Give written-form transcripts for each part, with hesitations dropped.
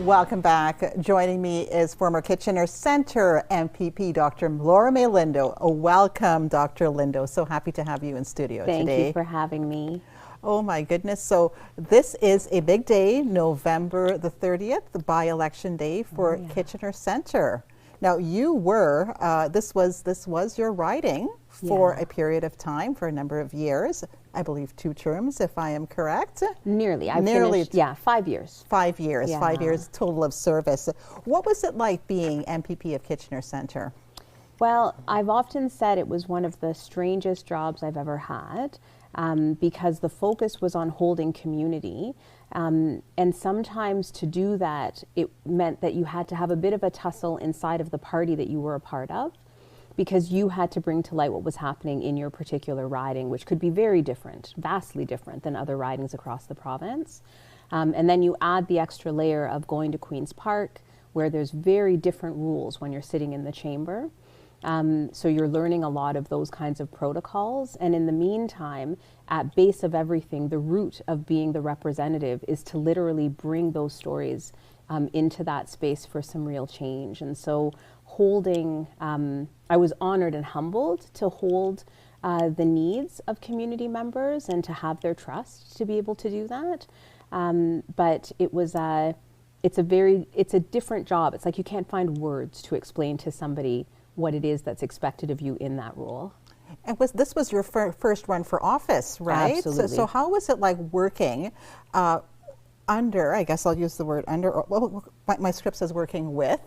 Welcome back. Joining me is former Kitchener Centre MPP Dr. Mae Lindo. Welcome, Dr. Lindo. So happy to have you in studio today. Thank you for having me. Oh my goodness. So this is a big day, November the 30th, the by-election day for Kitchener Centre. Now you were, this was your riding for a period of time, for a number of years. I believe 2 terms, if I am correct. Nearly. I finished, 5 years. 5 years, yeah. 5 years total of service. What was it like being MPP of Kitchener Centre? Well, I've often said it was one of the strangest jobs I've ever had because the focus was on holding community. And sometimes to do that, it meant that you had to have a bit of a tussle inside of the party that you were a part of, because you had to bring to light what was happening in your particular riding, which could be very different, vastly different than other ridings across the province. And then you add the extra layer of going to Queen's Park, where there's very different rules when you're sitting in the chamber. So you're learning a lot of those kinds of protocols. And in the meantime, at base of everything, the root of being the representative is to literally bring those stories into that space for some real change. And so holding, I was honored and humbled to hold the needs of community members and to have their trust to be able to do that. But it was it's a different job. It's like you can't find words to explain to somebody what it is that's expected of you in that role. And this was your first run for office, right? Absolutely. So how was it like working under, I guess I'll use the word under, well, my script says working with,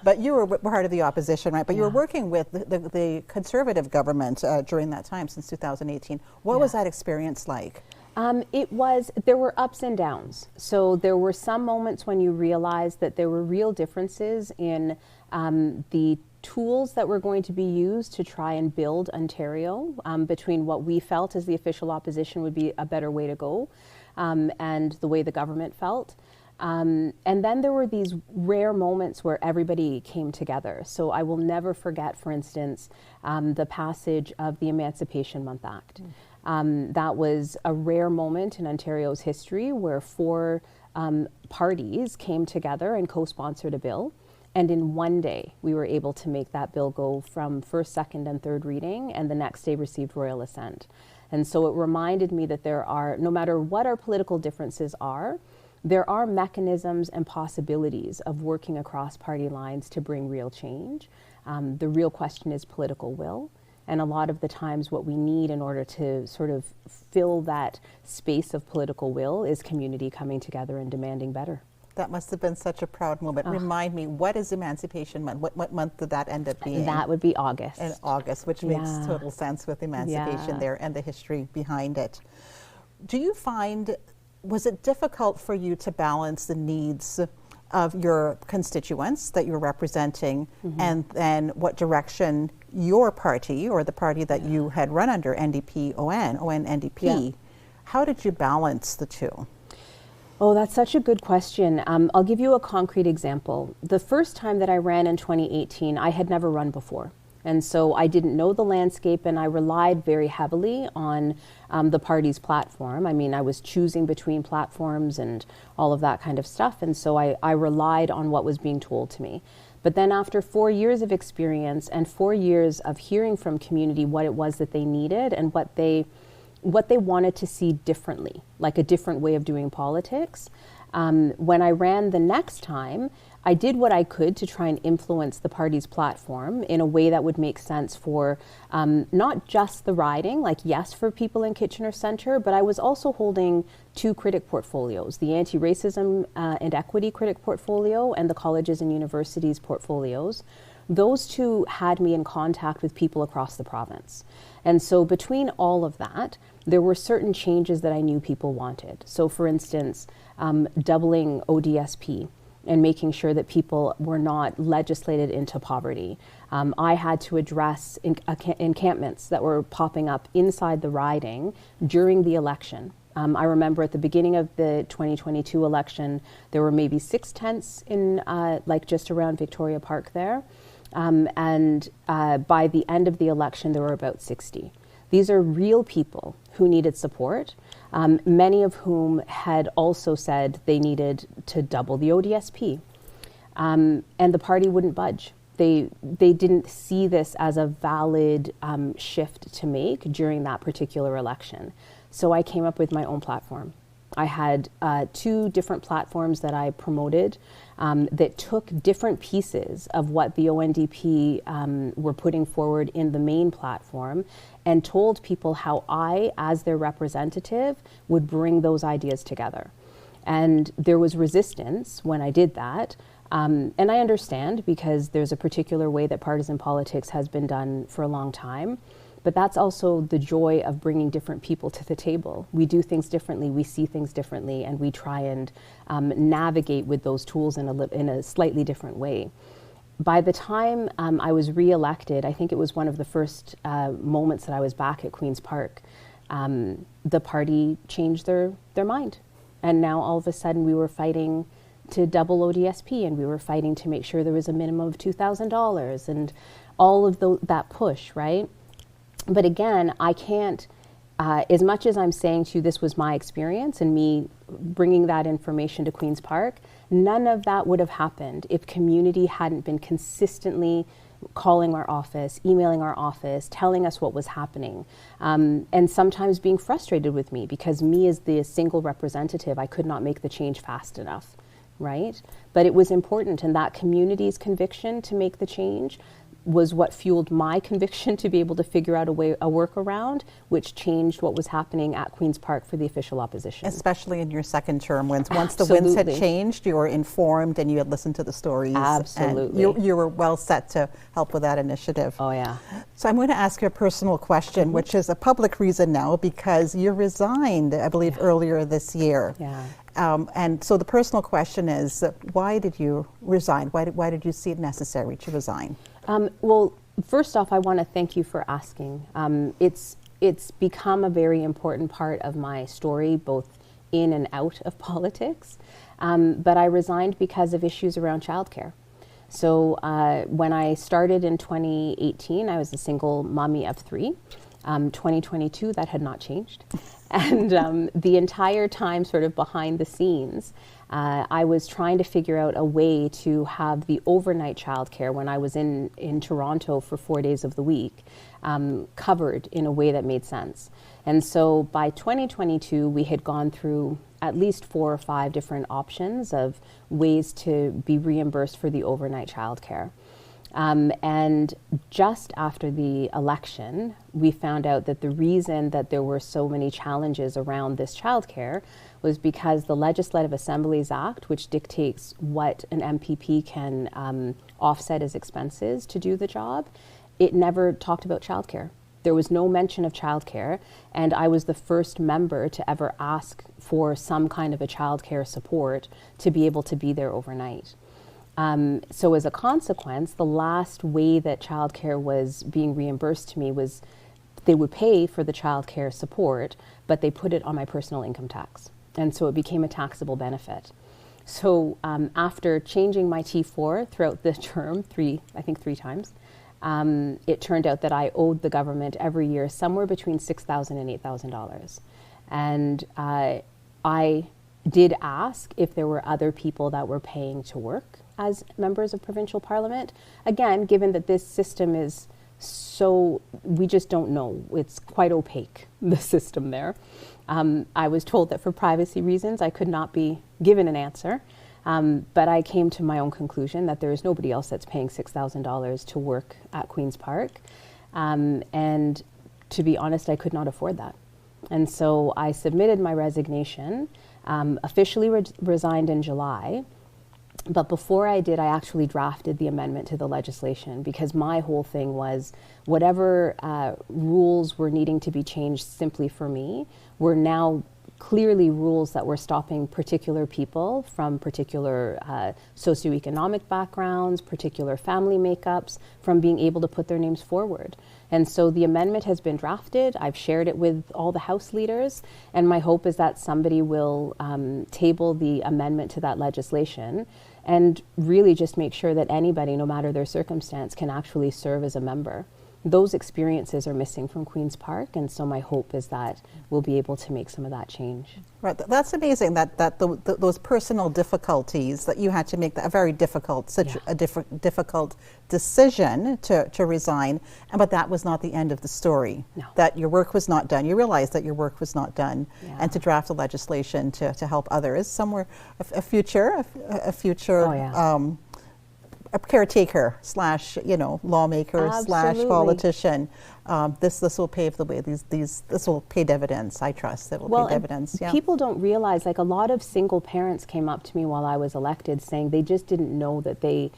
but you were part of the opposition, right? But you were working with the Conservative government during that time, since 2018. What was that experience like? There were ups and downs. So there were some moments when you realized that there were real differences in the tools that were going to be used to try and build Ontario between what we felt as the official opposition would be a better way to go and the way the government felt. And then there were these rare moments where everybody came together. So I will never forget, for instance, the passage of the Emancipation Month Act. That was a rare moment in Ontario's history where 4 parties came together and co-sponsored a bill. And in one day, we were able to make that bill go from first, second, and third reading, and the next day received royal assent. And so it reminded me that there are, no matter what our political differences are, there are mechanisms and possibilities of working across party lines to bring real change. The real question is political will. And a lot of the times what we need in order to sort of fill that space of political will is community coming together and demanding better. That must have been such a proud moment. Remind me, what is Emancipation Month? What month did that end up being? That would be August. In August, which makes total sense with emancipation there and the history behind it. Do you find, was it difficult for you to balance the needs of your constituents that you're representing and then what direction your party or the party that you had run under, NDP, how did you balance the two? Oh, that's such a good question. I'll give you a concrete example. The first time that I ran in 2018, I had never run before. And so I didn't know the landscape, and I relied very heavily on the party's platform. I mean, I was choosing between platforms and all of that kind of stuff. And so I relied on what was being told to me. But then after 4 years of experience and 4 years of hearing from community what it was that they needed and what they wanted to see differently, like a different way of doing politics. When I ran the next time, I did what I could to try and influence the party's platform in a way that would make sense for not just the riding, like yes, for people in Kitchener Centre, but I was also holding 2 critic portfolios, the anti-racism and equity critic portfolio and the colleges and universities portfolios. Those 2 had me in contact with people across the province. And so between all of that, there were certain changes that I knew people wanted. So for instance, doubling ODSP and making sure that people were not legislated into poverty. I had to address encampments that were popping up inside the riding during the election. I remember at the beginning of the 2022 election, there were maybe 6 tents in like just around Victoria Park there. And by the end of the election, there were about 60. These are real people who needed support, many of whom had also said they needed to double the ODSP. And the party wouldn't budge. They didn't see this as a valid shift to make during that particular election. So I came up with my own platform. I had 2 different platforms that I promoted that took different pieces of what the ONDP were putting forward in the main platform and told people how I, as their representative, would bring those ideas together. And there was resistance when I did that. And I understand, because there's a particular way that partisan politics has been done for a long time. But that's also the joy of bringing different people to the table. We do things differently, we see things differently, and we try and navigate with those tools in a slightly different way. By the time I was re-elected, I think it was one of the first moments that I was back at Queen's Park, the party changed their mind. And now all of a sudden we were fighting to double ODSP, and we were fighting to make sure there was a minimum of $2,000 and all of that push, right? But again, I can't, as much as I'm saying to you this was my experience and me bringing that information to Queen's Park, none of that would have happened if community hadn't been consistently calling our office, emailing our office, telling us what was happening, and sometimes being frustrated with me because me as the single representative, I could not make the change fast enough, right? But it was important, and that community's conviction to make the change was what fueled my conviction to be able to figure out a workaround, which changed what was happening at Queen's Park for the official opposition. Especially in your second term, once the winds had changed, you were informed and you had listened to the stories. Absolutely. And you were well set to help with that initiative. Oh, yeah. So I'm going to ask you a personal question, which is a public reason now, because you resigned, I believe, earlier this year. Yeah. And so the personal question is, why did you resign? Why did you see it necessary to resign? Well, first off, I want to thank you for asking. It's become a very important part of my story, both in and out of politics. But I resigned because of issues around childcare. So when I started in 2018, I was a single mommy of 3. 2022, that had not changed. And the entire time sort of behind the scenes, I was trying to figure out a way to have the overnight childcare when I was in Toronto for 4 days of the week covered in a way that made sense. And so by 2022, we had gone through at least 4 or 5 different options of ways to be reimbursed for the overnight childcare. And just after the election, we found out that the reason that there were so many challenges around this childcare was because the Legislative Assemblies Act, which dictates what an MPP can offset as expenses to do the job, it never talked about childcare. There was no mention of childcare, and I was the first member to ever ask for some kind of a childcare support to be able to be there overnight. So as a consequence, the last way that childcare was being reimbursed to me was they would pay for the childcare support, but they put it on my personal income tax. And so it became a taxable benefit. So after changing my T4 throughout the term, I think three times, it turned out that I owed the government every year somewhere between $6,000 and $8,000. And I did ask if there were other people that were paying to work as members of provincial parliament. Again, given that this system is so, we just don't know. It's quite opaque, the system there. I was told that for privacy reasons, I could not be given an answer. But I came to my own conclusion that there is nobody else that's paying $6,000 to work at Queen's Park. And to be honest, I could not afford that. And so I submitted my resignation, officially resigned in July. But before I did, I actually drafted the amendment to the legislation, because my whole thing was whatever rules were needing to be changed simply for me were now clearly rules that were stopping particular people from particular socioeconomic backgrounds, particular family makeups, from being able to put their names forward. And so the amendment has been drafted. I've shared it with all the House leaders, and my hope is that somebody will table the amendment to that legislation and really just make sure that anybody, no matter their circumstance, can actually serve as a member. those experiences are missing from Queen's Park, and so my hope is that we'll be able to make some of that change. Right, that's amazing that those personal difficulties that you had to make, a very difficult difficult decision to resign, but that was not the end of the story. No. That your work was not done. You realized that your work was not done, and to draft the legislation to help others somewhere, a future. A caretaker slash, lawmaker slash politician. This will pave the way. This will pay dividends. I trust it will pay dividends. Yeah. People don't realize, like, a lot of single parents came up to me while I was elected saying they just didn't know that they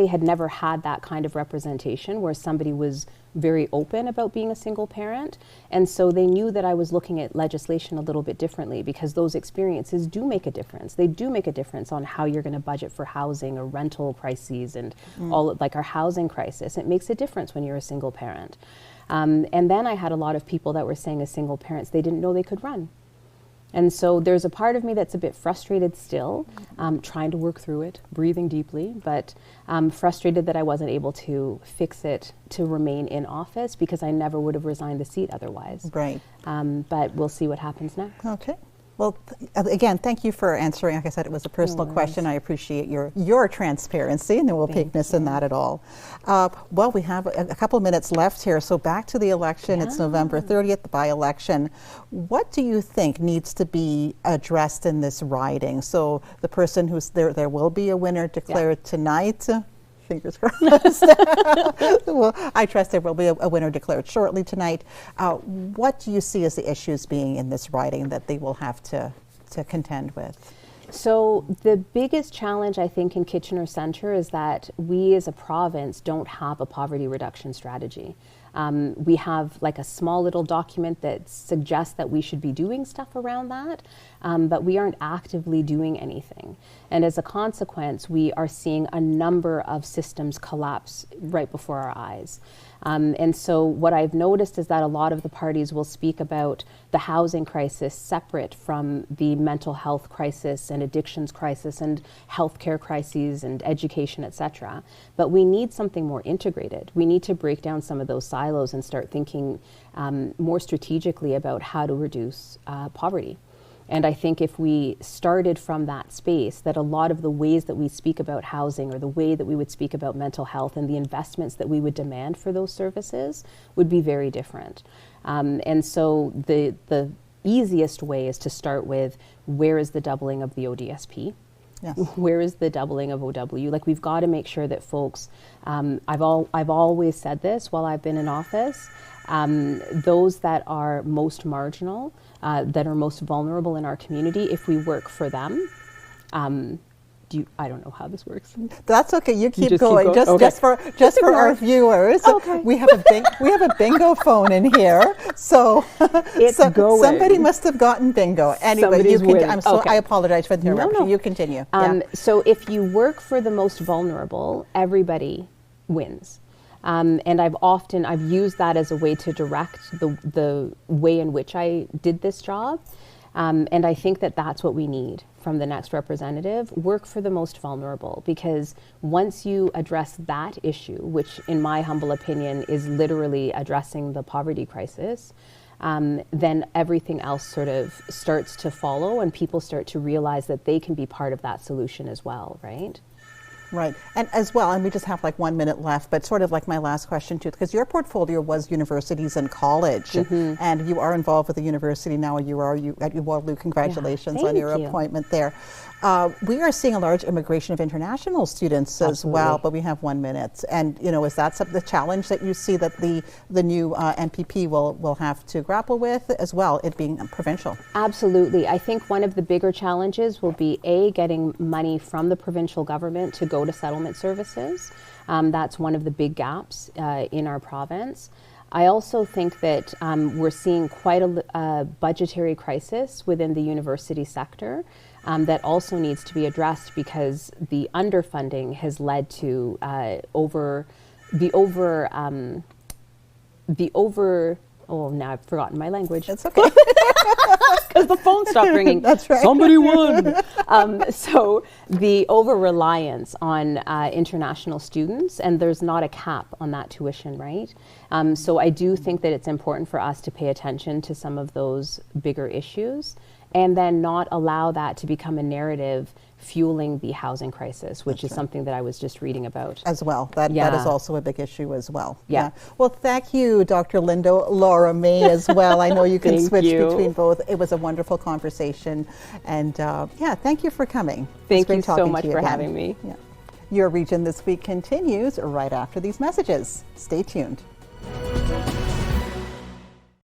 had never had that kind of representation where somebody was very open about being a single parent, and so they knew that I was looking at legislation a little bit differently, because those experiences do make a difference. They do make a difference on how you're going to budget for housing or rental crises and all, like our housing crisis. It makes a difference when you're a single parent. And then I had a lot of people that were saying, as single parents, they didn't know they could run. And so there's a part of me that's a bit frustrated still, trying to work through it, breathing deeply, but frustrated that I wasn't able to fix it to remain in office, because I never would have resigned the seat otherwise. Right. But we'll see what happens next. Okay. Well, again, thank you for answering. Like I said, it was a personal question. I appreciate your transparency, and no opaqueness in that at all. Well, we have a couple of minutes left here, so back to the election. It's November 30th, the by-election. What do you think needs to be addressed in this riding? So the person who's there will be a winner declared tonight. Fingers crossed. Well, I trust there will be a winner declared shortly tonight. What do you see as the issues being in this riding that they will have to contend with? So the biggest challenge, I think, in Kitchener Centre is that we as a province don't have a poverty reduction strategy. We have like a small little document that suggests that we should be doing stuff around that, but we aren't actively doing anything. And as a consequence, we are seeing a number of systems collapse right before our eyes. And so what I've noticed is that a lot of the parties will speak about the housing crisis separate from the mental health crisis and addictions crisis and healthcare crises and education, etc. But we need something more integrated. We need to break down some of those silos and start thinking more strategically about how to reduce poverty. And I think if we started from that space, that a lot of the ways that we speak about housing, or the way that we would speak about mental health, and the investments that we would demand for those services would be very different. And so the easiest way is to start with, where is the doubling of the ODSP? Yes. Where is the doubling of OW? Like, we've got to make sure that folks, I've always said this while I've been in office, those that are most marginal, that are most vulnerable in our community, if we work for them, I don't know how this works. That's okay. You keep going. Just for our viewers. Okay. We have a bingo phone in here. So going. Somebody must have gotten bingo. Anyway, I apologize for the interruption. No. You continue. So if you work for the most vulnerable, everybody wins. And I've used that as a way to direct the way in which I did this job. And I think that that's what we need from the next representative. Work for the most vulnerable, because once you address that issue, which in my humble opinion is literally addressing the poverty crisis, then everything else sort of starts to follow, and people start to realize that they can be part of that solution as well, right? Right. And as well, and we just have like 1 minute left, but sort of like my last question too, because your portfolio was universities and college, and you are involved with the university now, at Waterloo. Congratulations on your appointment there. We are seeing a large immigration of international students as well, but we have 1 minute. And, is that the challenge that you see that the new MPP will have to grapple with as well, it being provincial? Absolutely. I think one of the bigger challenges will be, getting money from the provincial government to go to settlement services. That's one of the big gaps in our province. I also think that we're seeing quite a budgetary crisis within the university sector. That also needs to be addressed, because the underfunding has led to now I've forgotten my language. That's okay. because the phone stopped ringing. That's right. Somebody won. So the over-reliance on international students, and there's not a cap on that tuition, right? So I do think that it's important for us to pay attention to some of those bigger issues, and then not allow that to become a narrative fueling the housing crisis, which is something that I was just reading about. As well. That is also a big issue as well. Yeah. Well, thank you, Dr. Lindo, Laura Mae as well. I know you can switch between both. It was a wonderful conversation. And thank you for coming. Thank you so much for having me. Yeah. Your Region This Week continues right after these messages. Stay tuned.